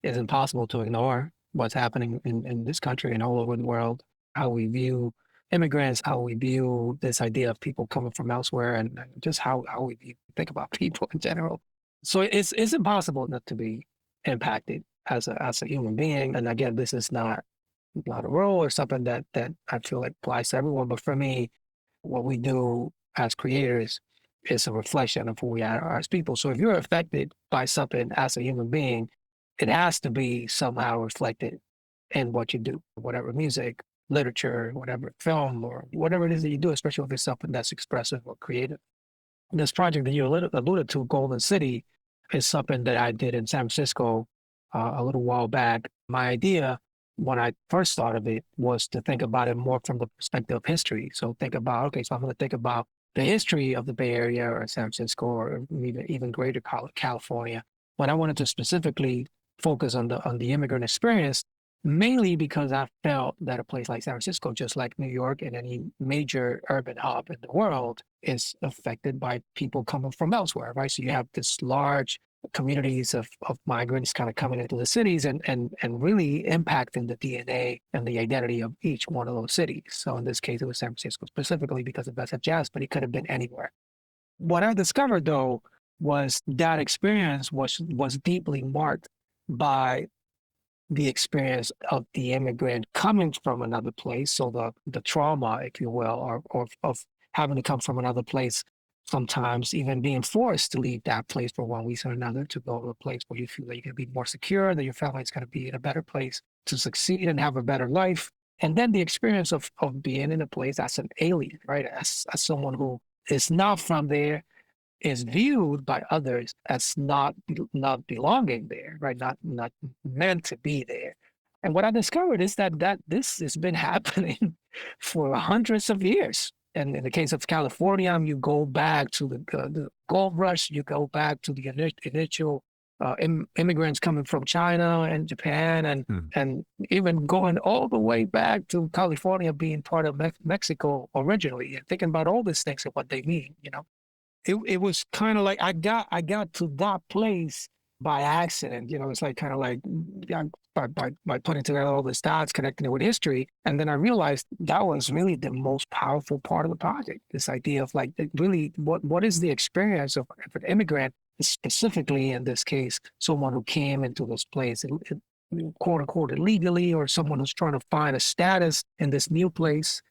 it's impossible to ignore what's happening in this country and all over the world, how we view immigrants, how we view this idea of people coming from elsewhere, and just how think about people in general. So it's impossible not to be impacted as a human being. And again, this is not a role or something that I feel like applies to everyone. But for me, what we do as creators is a reflection of who we are as people. So if you're affected by something as a human being, it has to be somehow reflected in what you do, whatever music, literature, whatever film, or whatever it is that you do, especially if it's something that's expressive or creative. This project that you alluded to, Golden City, is something that I did in San Francisco a little while back. My idea when I first thought of it was to think about it more from the perspective of history. So think about, okay, so I'm going to think about the history of the Bay Area or San Francisco or even greater California. But I wanted to specifically focus on the immigrant experience, mainly because I felt that a place like San Francisco, just like New York and any major urban hub in the world, is affected by people coming from elsewhere, right? So you have this large communities of migrants kind of coming into the cities and really impacting the DNA and the identity of each one of those cities. So in this case, it was San Francisco specifically because of SFJazz, but it could have been anywhere. What I discovered though was that experience was deeply marked by the experience of the immigrant coming from another place. So the trauma, if you will, or of having to come from another place, sometimes even being forced to leave that place for one reason or another to go to a place where you feel that you're going to be more secure, that your family is going to be in a better place to succeed and have a better life. And then the experience of being in a place as an alien, right? As someone who is not from there, is viewed by others as not belonging there, right? Not meant to be there. And what I discovered is that this has been happening for hundreds of years. And in the case of California, you go back to the gold rush, you go back to the initial immigrants coming from China and Japan, and even going all the way back to California being part of Mexico originally, and thinking about all these things and what they mean, you know. It was kind of like I got to that place by accident. You know, it's like kind of like by putting together all the dots, connecting it with history. And then I realized that was really the most powerful part of the project. This idea of like really what is the experience of an immigrant, specifically in this case, someone who came into this place, quote unquote, illegally, or someone who's trying to find a status in this new place